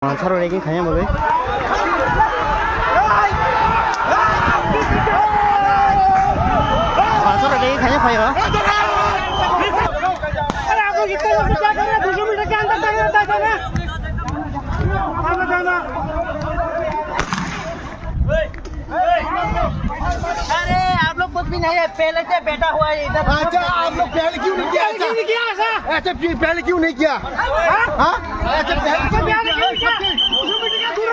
छारो रेगी खाया बोले छारो रेगी खाया खाया अरे आप लोग इतने लोग क्या कर रहे हैं 200 मीटर के अंदर जाना अरे आप लोग कुछ भी नहीं है पहले से बैठा हुआ है इधर। अच्छा आप लोग पहले क्यों नहीं किया ऐसा पहले क्यों नहीं किया हाँ ऐसा पहले क्यों नहीं किया 200 मीटर के दूर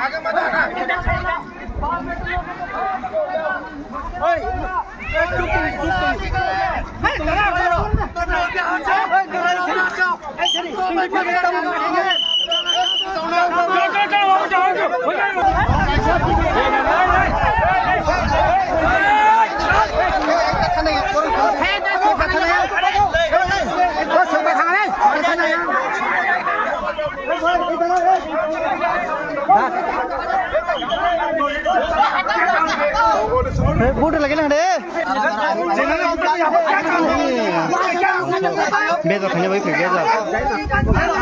आगे मत बूट लगे ना बेचो खाने भाई फिर बेचो